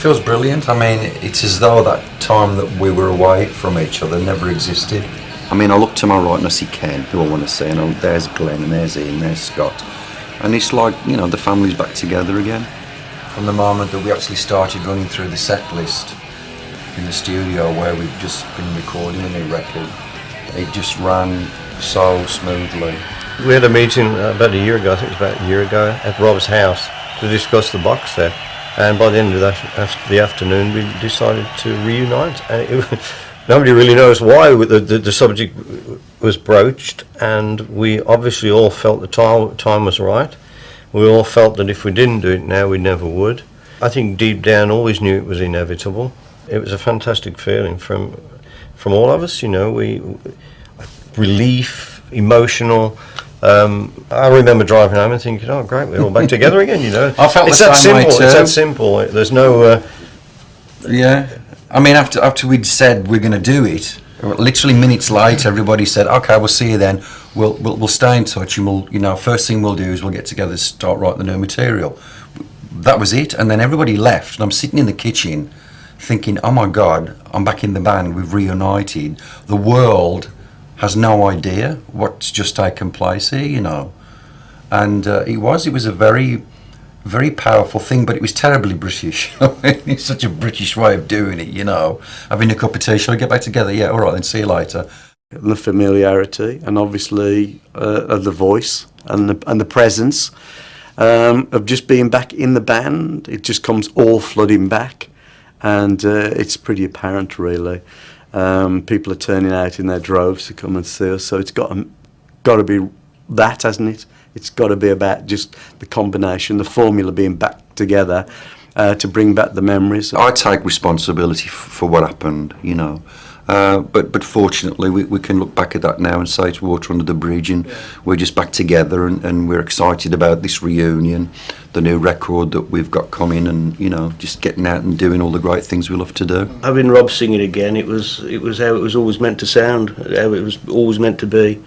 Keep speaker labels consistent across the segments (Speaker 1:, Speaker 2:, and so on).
Speaker 1: feels brilliant. I mean, it's as though that time that we were away from each other never existed. I mean, I look to my right and I see Ken, who I want to see, and there's Glenn, and there's Ian, there's Scott. And it's like, you know, the family's back together again. From the moment that we actually started running through the set list in the studio where we've just been recording a new record, it just ran so smoothly.
Speaker 2: We had a meeting about a year ago, I think it was about a year ago, at Rob's house to discuss the box set. And by the end of the afternoon, we decided to reunite. Nobody really knows why the subject was broached, and we obviously all felt the time was right. We all felt that if we didn't do it now, we never would. I think deep down, always knew it was inevitable. It was a fantastic feeling from all of us, you know. Relief, emotional. I remember driving home and thinking, "Oh, great, we're all back together again." You know,
Speaker 1: I felt it's the same way too.
Speaker 2: It's that simple. There's no.
Speaker 1: Yeah, I mean, after we'd said we're going to do it, literally minutes later, everybody said, "Okay, we'll see you then. We'll stay in touch, and we'll, you know, first thing we'll do is we'll get together to start writing the new material." That was it, and then everybody left, and I'm sitting in the kitchen, thinking, "Oh my God, I'm back in the band. We've reunited. The world has no idea what's just taken place here, you know." And it was a very, very powerful thing, but it was terribly British. I mean, it's such a British way of doing it, you know. Having a cup of tea, shall we get back together? Yeah, all right, then see you later.
Speaker 3: The familiarity, and obviously of the voice and the presence of just being back in the band. It just comes all flooding back, and it's pretty apparent, really. People are turning out in their droves to come and see us, so it's got to be that, hasn't it? It's got to be about just the combination, the formula being back together to bring back the memories.
Speaker 1: I take responsibility for what happened, you know, but fortunately we can look back at that now and say it's water under the bridge, and we're just back together, and we're excited about this reunion, the new record that we've got coming, and, you know, just getting out and doing all the great things we love to do.
Speaker 2: Having Rob sing it again, it was how it was always meant to sound, how it was always meant to be,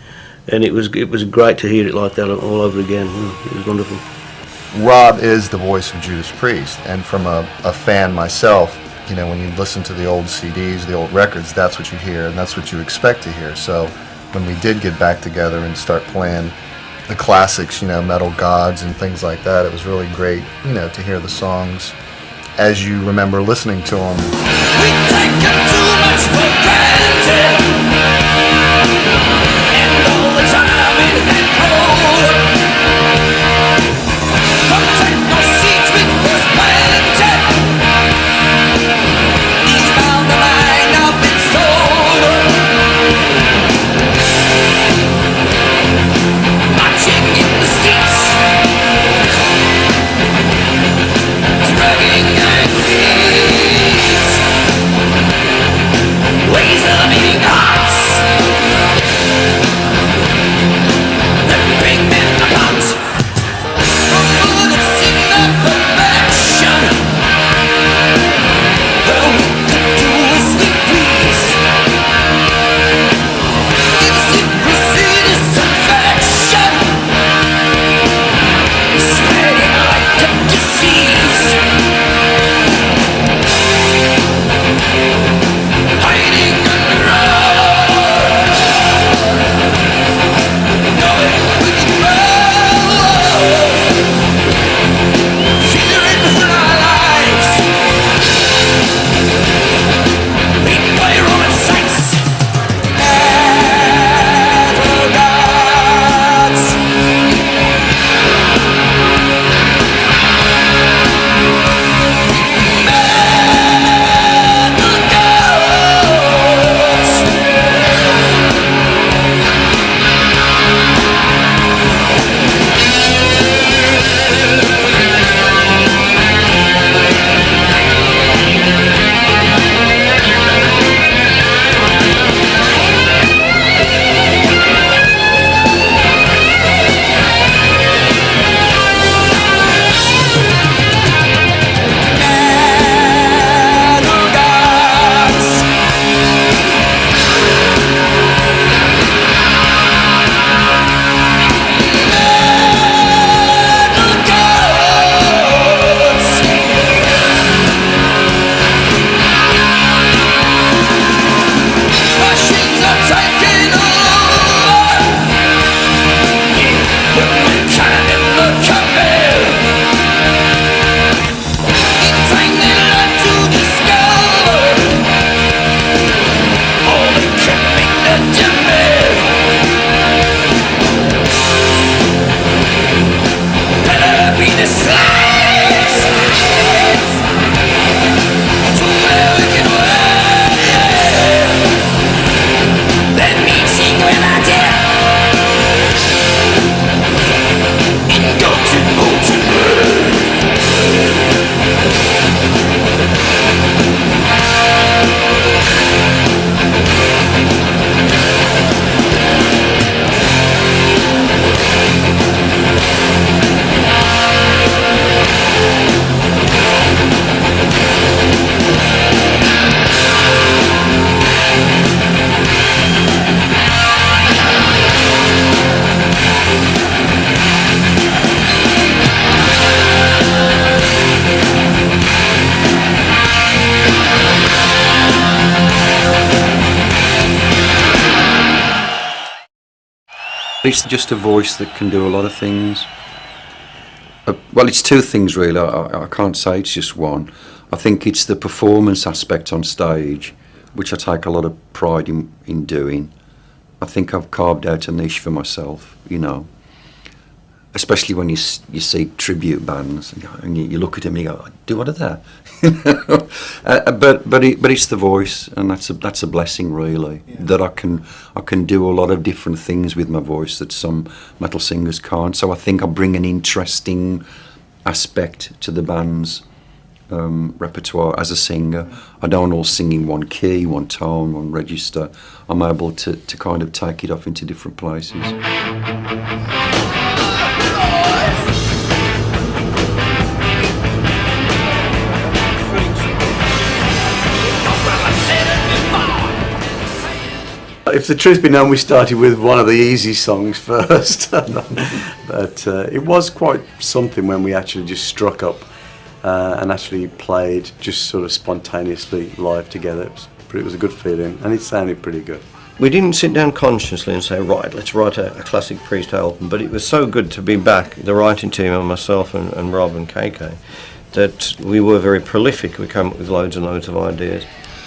Speaker 2: and it was great to hear it like that all over again. It was wonderful.
Speaker 4: Rob is the voice of Judas Priest, and from a fan myself, you know, when you listen to the old CDs, the old records, that's what you hear, and that's what you expect to hear. So when we did get back together and start playing the classics, you know, Metal Gods and things like that, it was really great, you know, to hear the songs as you remember listening to them.
Speaker 5: We take it too much for granted, and all the time in that road. From techno seats with first planted, each bound the line of its soul. Marching in the streets, dragging their feet, laser beating high.
Speaker 1: It's just a voice that can do a lot of things. Well, it's two things really. I can't say it's just one. I think it's the performance aspect on stage, which I take a lot of pride in doing. I think I've carved out a niche for myself, you know. Especially when you see tribute bands and you look at them and you go, "Do what are that?" But it's the voice, and that's a blessing really, that I can do a lot of different things with my voice that some metal singers can't. So I think I bring an interesting aspect to the band's repertoire as a singer. I don't all sing in one key, one tone, one register. I'm able to kind of take it off into different places.
Speaker 3: If the truth be known, we started with one of the easy songs first. But it was quite something when we actually just struck up and actually played just sort of spontaneously live together. It was a good feeling, and it sounded pretty good.
Speaker 2: We didn't sit down consciously and say, right, let's write a classic Priest album, but it was so good to be back, the writing team and myself and Rob and KK, that we were very prolific. We came up with loads and loads of ideas.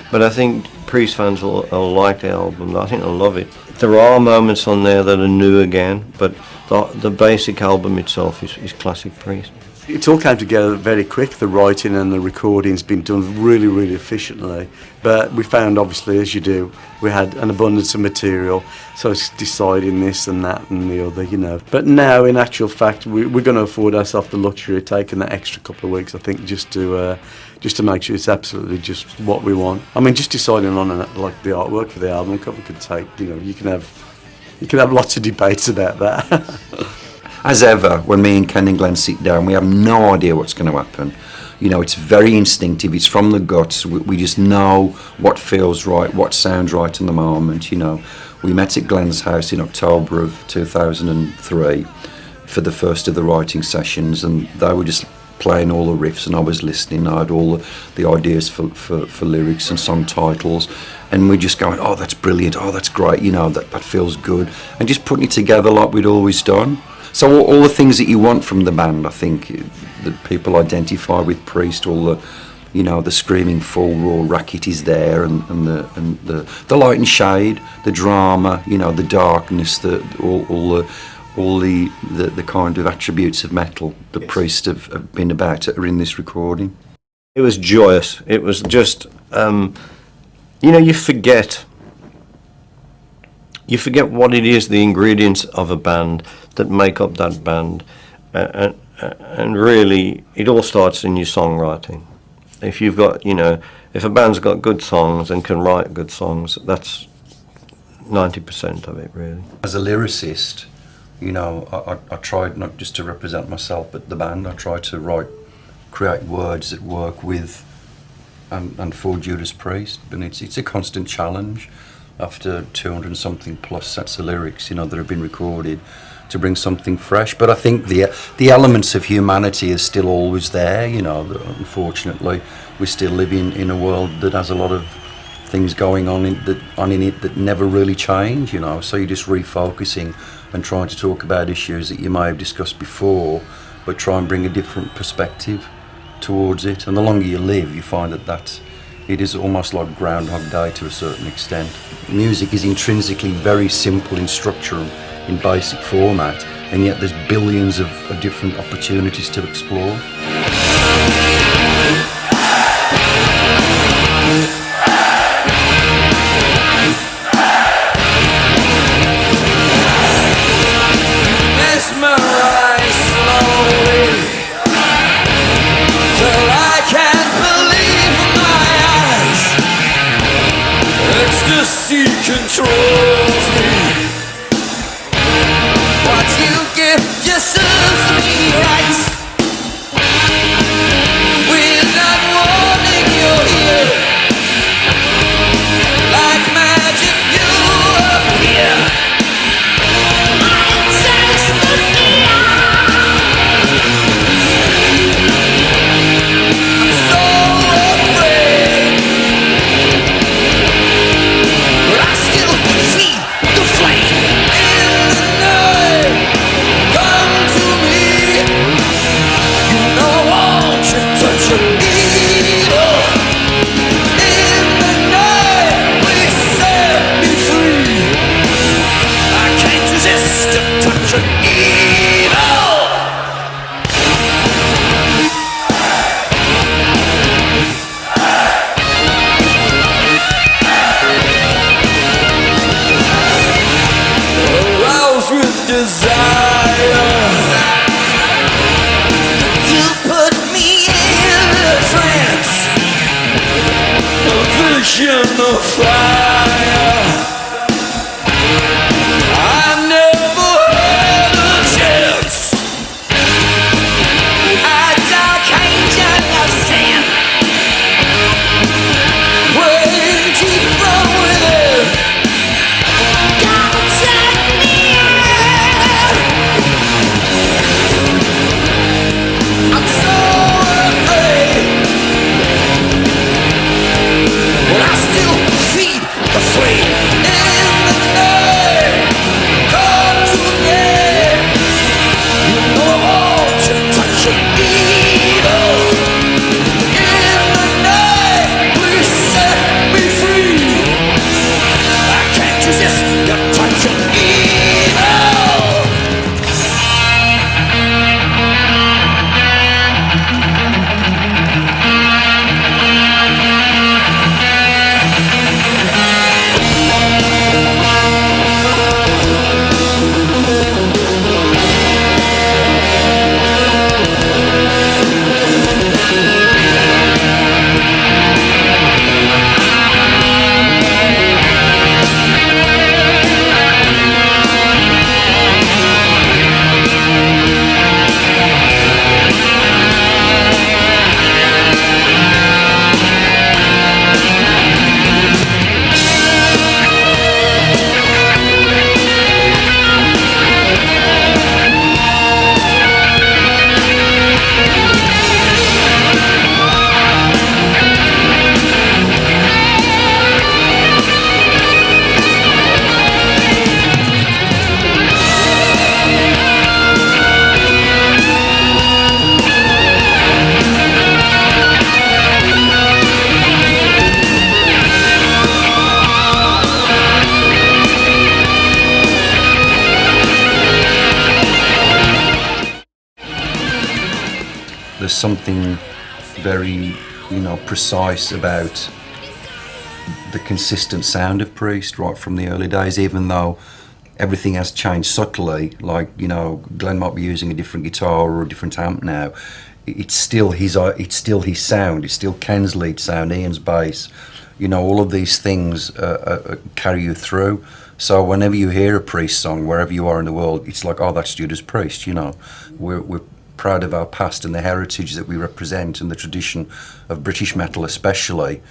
Speaker 2: But I think Priest fans will like the album. I think they'll love it. There are moments on there that are new again, but the basic album itself is classic Priest.
Speaker 3: It all came together very quick. The writing and the recording's been done really, really efficiently. But we found, obviously, as you do, we had an abundance of material, so it's deciding this and that and the other, you know. But now, in actual fact, we're going to afford ourselves the luxury of taking that extra couple of weeks, I think, just to make sure it's absolutely just what we want. I mean, just deciding on like the artwork for the album could take, you know, you can have lots of debates about that.
Speaker 1: As ever, when me and Ken and Glenn sit down, we have no idea what's going to happen. You know, it's very instinctive. It's from the guts. We just know what feels right, what sounds right in the moment. You know, we met at Glenn's house in October of 2003 for the first of the writing sessions, and they were just playing all the riffs, and I was listening. I had all the ideas for lyrics and song titles, and we're just going, "Oh, that's brilliant! Oh, that's great! You know, that feels good," and just putting it together like we'd always done. So all the things that you want from the band, I think, that people identify with Priest, all the, you know, the screaming full raw racket is there, and the light and shade, the drama, you know, the darkness, all the kind of attributes of metal that Priest have been about are in this recording.
Speaker 2: It was joyous. It was just, you know, you forget what it is, the ingredients of a band that make up that band, and really it all starts in your songwriting. If you've got, you know, if a band's got good songs and can write good songs, that's 90% of it really. As
Speaker 1: a lyricist, you know, I tried not just to represent myself but the band. I tried to create words that work with and for Judas Priest, and it's a constant challenge after 200 and something plus sets of lyrics, you know, that have been recorded, to bring something fresh. But I think the elements of humanity is still always there, you know. Unfortunately, we still live in a world that has a lot of things going on in it that never really change, you know. So you're just refocusing and trying to talk about issues that you may have discussed before, but try and bring a different perspective towards it. And the longer you live, you find that it is almost like Groundhog Day to a certain extent. Music is intrinsically very simple in structure, in basic format, and yet there's billions of different opportunities to explore.
Speaker 5: Mesmerized slowly till I can't believe my eyes. Ecstasy controls me. What you give just serves me right. desire. You put me in a trance, a vision of fire. I never had a chance. A dark angel of sin, praying deep from within. Don't take me in. I'm so afraid, but I still feed the flame in the night. Come to me. You know I want to touch your needle. In the night, please set me free. I can't resist your touch of evil.
Speaker 1: There's something very, precise about the consistent sound of Priest right from the early days, even though everything has changed subtly. Like, Glenn might be using a different guitar or a different amp now. It's still his sound. It's still Ken's lead sound, Ian's bass. All of these things carry you through. So whenever you hear a Priest song, wherever you are in the world, it's like, oh, that's Judas Priest. We're proud of our past and the heritage that we represent and the tradition of British metal especially.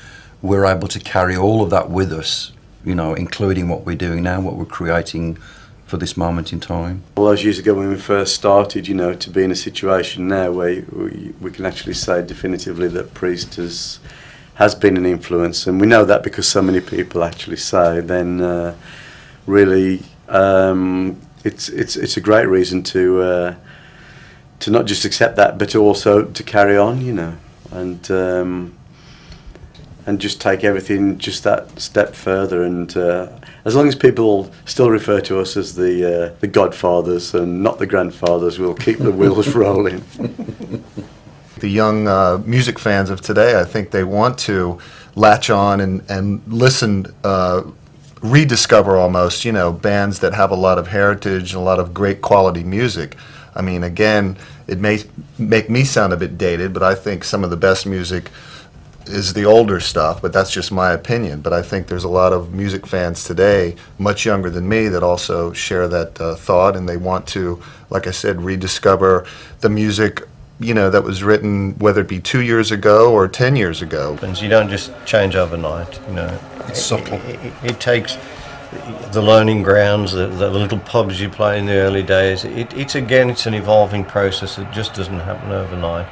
Speaker 1: We're able to carry all of that with us, including what we're doing now, what we're creating for this moment in time.
Speaker 3: All those years ago when we first started, to be in a situation now where we can actually say definitively that Priest has been an influence, and we know that because so many people actually say, then really it's a great reason to not just accept that, but also to carry on, and just take everything just that step further. And as long as people still refer to us as the godfathers and not the grandfathers, we'll keep the wheels rolling.
Speaker 4: The young music fans of today, I think they want to latch on and listen, rediscover almost, bands that have a lot of heritage and a lot of great quality music. I mean, again, it may make me sound a bit dated, but I think some of the best music is the older stuff, but that's just my opinion. But I think there's a lot of music fans today, much younger than me, that also share that thought, and they want to, like I said, rediscover the music, that was written, whether it be 2 years ago or 10 years ago.
Speaker 2: And you don't just change overnight,
Speaker 1: It's subtle.
Speaker 2: It takes the learning grounds, the little pubs you play in the early days. It's an evolving process. It just doesn't happen overnight.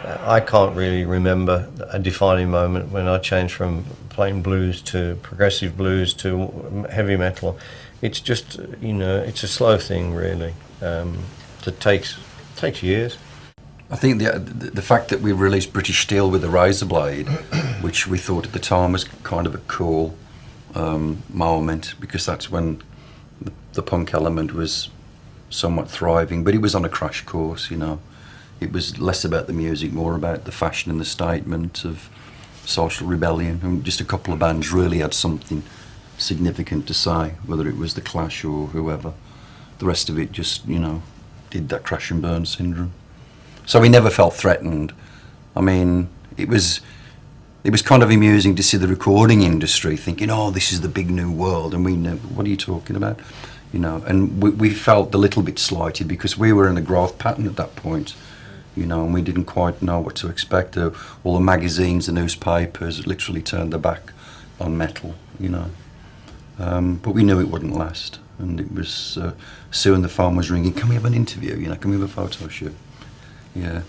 Speaker 2: I can't really remember a defining moment when I changed from playing blues to progressive blues to heavy metal. It's just, it's a slow thing really. That takes years.
Speaker 1: I think the fact that we released British Steel with a razor blade, which we thought at the time was kind of a cool moment, because that's when the punk element was somewhat thriving, but it was on a crash course, It was less about the music, more about the fashion and the statement of social rebellion. And just a couple of bands really had something significant to say, whether it was The Clash or whoever. the rest of it just, did that crash and burn syndrome. So we never felt threatened. I mean, it was kind of amusing to see the recording industry thinking, oh, this is the big new world, and we know, what are you talking about? And we felt a little bit slighted because we were in a growth pattern at that point, and we didn't quite know what to expect. All the magazines, the newspapers literally turned their back on metal, but we knew it wouldn't last. And it was, soon the phone was ringing, can we have an interview, can we have a photo shoot? Yeah.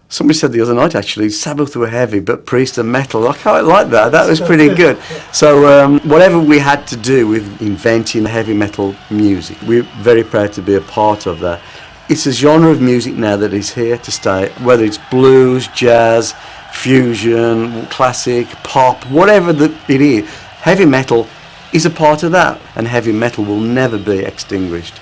Speaker 3: Somebody said the other night, actually, Sabbath were heavy, but Priest are metal. I quite like that. That was pretty good. So whatever we had to do with inventing heavy metal music, we're very proud to be a part of that. It's a genre of music now that is here to stay, whether it's blues, jazz, fusion, classic, pop, whatever it is. Heavy metal is a part of that, and heavy metal will never be extinguished.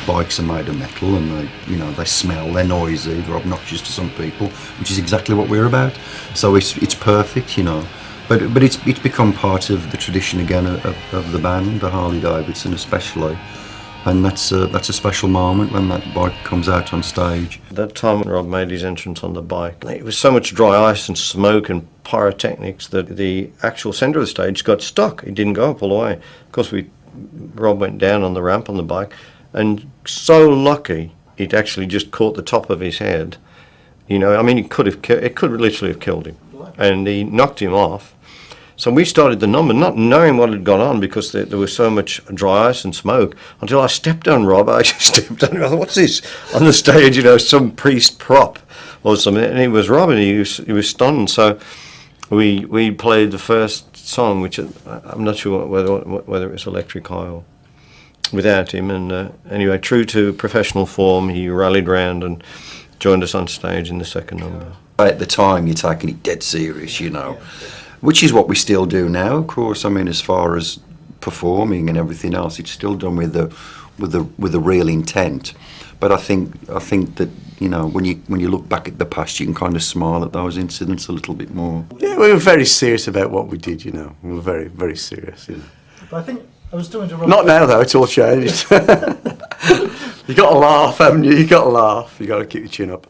Speaker 1: Bikes are made of metal, and they smell, they're noisy, they're obnoxious to some people, which is exactly what we're about. So it's perfect, but it's become part of the tradition again of the band, the Harley Davidson especially, and that's a special moment when that bike comes out on stage.
Speaker 2: That time when Rob made his entrance on the bike, it was so much dry ice and smoke and pyrotechnics that the actual centre of the stage got stuck. It didn't go up all the way. Of course, Rob went down on the ramp on the bike, and so lucky it actually just caught the top of his head. It could literally have killed him, and he knocked him off. So we started the number not knowing what had gone on because there was so much dry ice and smoke until I stepped on Rob. I just stepped on him. I thought, what's this? On the stage, you know, some priest prop or something. And it was Rob, and he was stunned. So we played the first song, which I'm not sure whether it was Electric Eye or without him. And anyway, true to professional form, he rallied round and joined us on stage in the second number.
Speaker 1: At the time, you're taking it dead serious, you know, which is what we still do now, of course. I mean, as far as performing and everything else, it's still done with a real intent. But I think that, you know, when you look back at the past, you can kind of smile at those incidents a little bit more.
Speaker 3: Yeah, we were very serious about what we did, you know. We were very, very serious, you know.
Speaker 6: But I think I was talking to Rob.
Speaker 3: Not now, though. It's all changed. You got to laugh, haven't you? You got to laugh. You got to keep your chin up.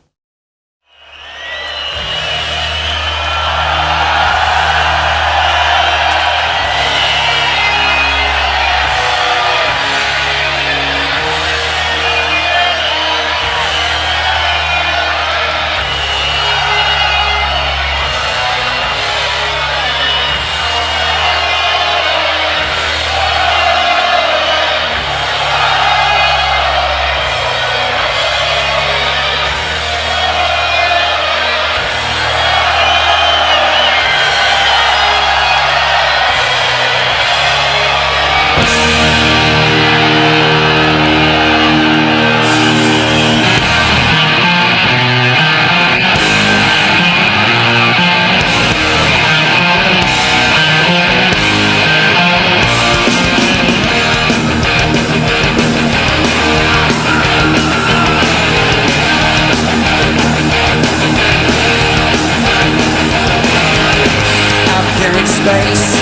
Speaker 5: Space,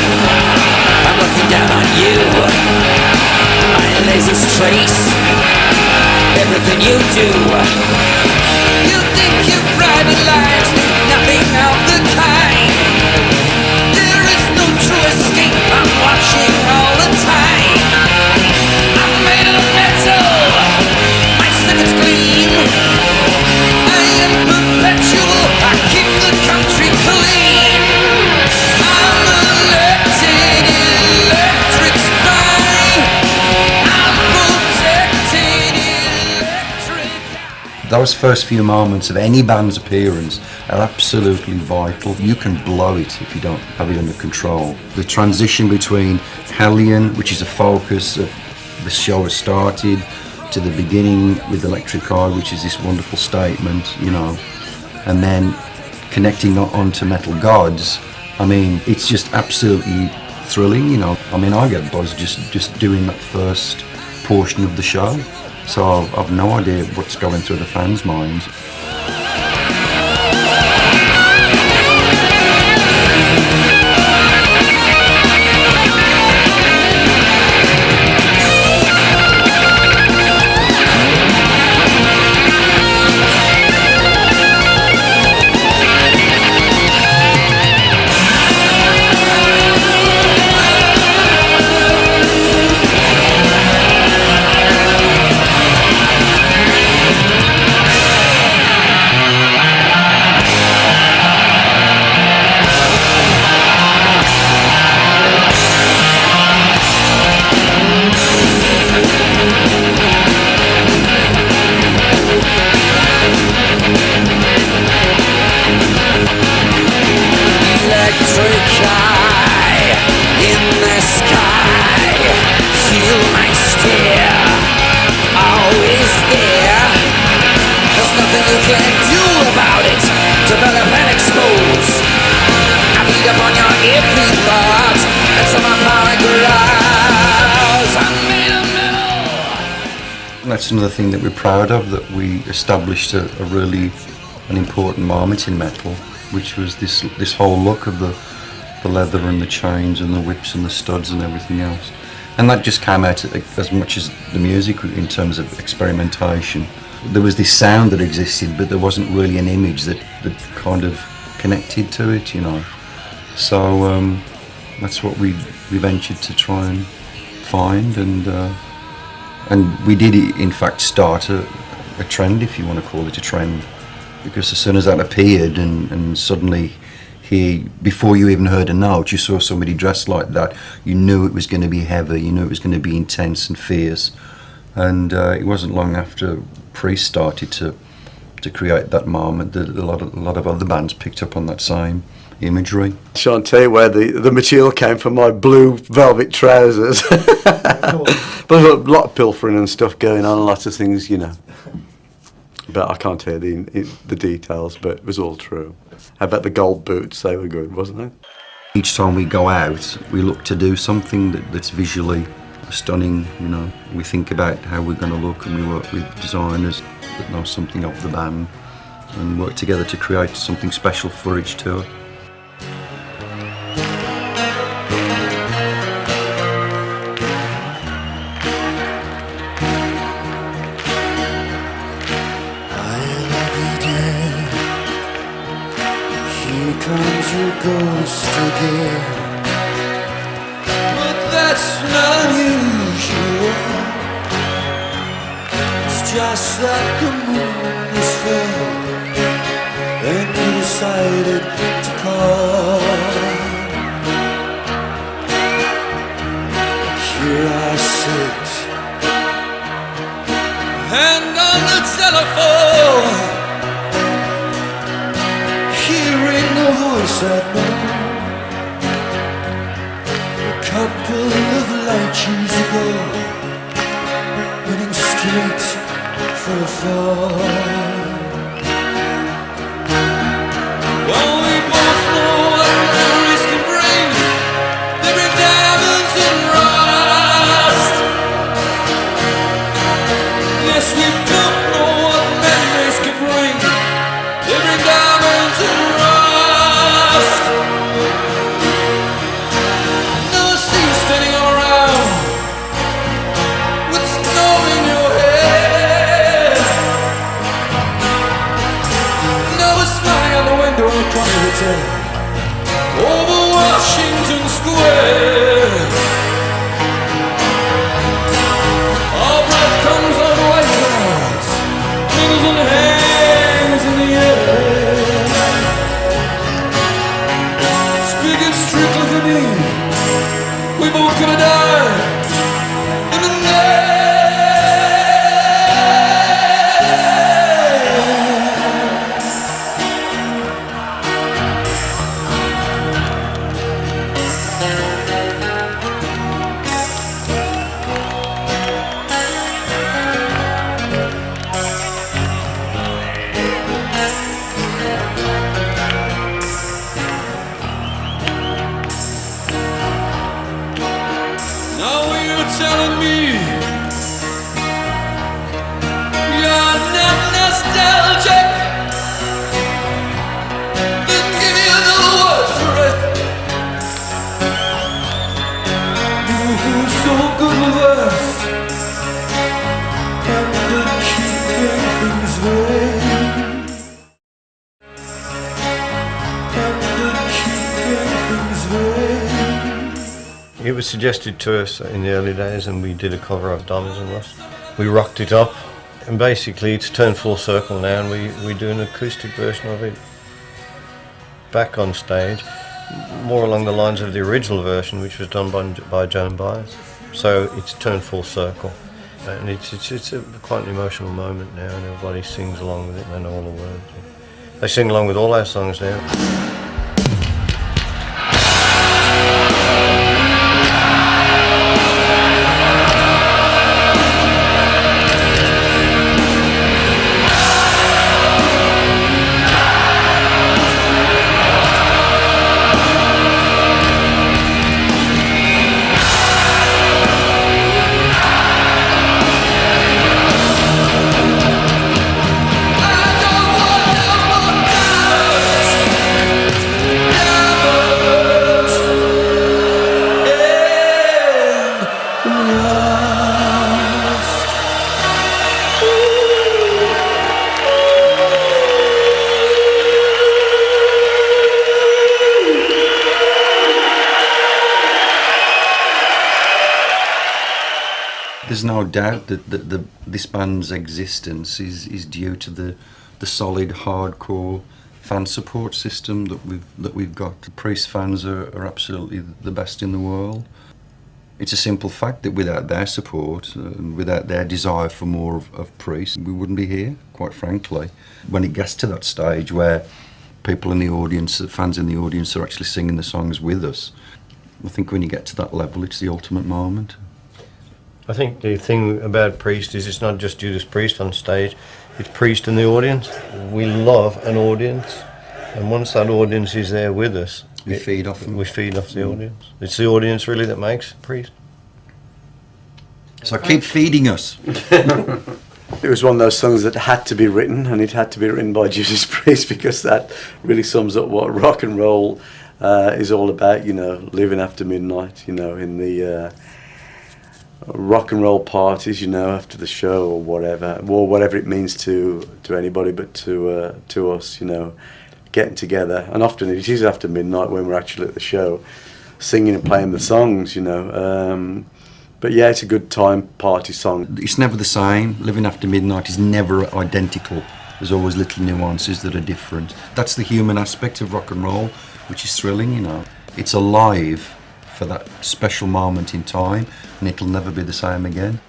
Speaker 5: I'm looking down on you. My lasers trace everything you do. You think your private lives do nothing of the kind. There is no true escape, I'm watching all the time. I'm made of metal, my circuits gleam. I am perpetual, I keep the country clean.
Speaker 1: Those first few moments of any band's appearance are absolutely vital. You can blow it if you don't have it under control. The transition between Hellion, which is a focus of the show has started, to the beginning with Electric Eye, which is this wonderful statement, you know, and then connecting onto Metal Gods. I mean, it's just absolutely thrilling, you know. I mean, I get buzz just doing that first portion of the show. So I've no idea what's going through the fans' minds. That's another thing that we're proud of, that we established an important moment in metal, which was this whole look of the leather and the chains and the whips and the studs and everything else. And that just came out as much as the music in terms of experimentation. There was this sound that existed, but there wasn't really an image that kind of connected to it, you know. So that's what we ventured to try and find, and we did in fact start a trend, if you want to call it a trend, because as soon as that appeared and suddenly before you even heard a note, you saw somebody dressed like that, you knew it was going to be heavy, you knew it was going to be intense and fierce. And it wasn't long after Priest started to create that moment that a lot of other bands picked up on that same imagery.
Speaker 3: I shan't tell you where the material came from, my blue velvet trousers. But a lot of pilfering and stuff going on, lots of things, you know. But I can't tell you the details, but it was all true. How about the gold boots? They were good, wasn't they?
Speaker 1: Each time we go out, we look to do something that's visually stunning, you know. We think about how we're going to look, and we work with designers that know something of the band and work together to create something special for each tour.
Speaker 5: Comes your ghost again, but that's not unusual. It's just that the moon is full, and you decided to call. Here I sit, and on the telephone, hearing the voice I know. A couple of light years ago, heading straight for a fall. Well, we both know what memories can bring. They bring diamonds and rust. Yes, we both know what memories can bring. They bring diamonds and rust. No sea standing around with snow in your head. No smiling on the window of a crummy hotel over Washington Square. Our breath comes on white clouds, fingers and hands in the air. Speaking strictly for me, we both gonna die in the night. Now you're telling me you're not nostalgic, then give me another word for it. You who's so good with us and keeping things right, and keeping things right.
Speaker 2: It was suggested to us in the early days, and we did a cover of Diamonds and Rust. We rocked it up, and basically it's turned full circle now, and we do an acoustic version of it back on stage, more along the lines of the original version, which was done by Joan Baez. So it's turned full circle, and it's quite an emotional moment now, and everybody sings along with it, and they know all the words. They sing along with all our songs now.
Speaker 1: There's no doubt that this band's existence is due to the solid, hardcore fan support system that we've got. The Priest fans are absolutely the best in the world. It's a simple fact that without their support and without their desire for more of Priest, we wouldn't be here, quite frankly. When it gets to that stage where people in the audience, the fans in the audience are actually singing the songs with us, I think when you get to that level, it's the ultimate moment.
Speaker 2: I think the thing about Priest is it's not just Judas Priest on stage, it's Priest and the audience. We love an audience, and once that audience is there with us,
Speaker 1: We feed off them.
Speaker 2: We feed off the audience. It's the audience really that makes Priest.
Speaker 1: So keep feeding us.
Speaker 3: It was one of those songs that had to be written, and it had to be written by Judas Priest, because that really sums up what rock and roll is all about, you know, living after midnight, you know, in the rock and roll parties, you know, after the show or whatever it means to anybody, but to us, you know, getting together. And often it is after midnight when we're actually at the show, singing and playing the songs, you know. But yeah, it's a good time party song.
Speaker 1: It's never the same. Living After Midnight is never identical. There's always little nuances that are different. That's the human aspect of rock and roll, which is thrilling, you know. It's alive for that special moment in time, and it'll never be the same again.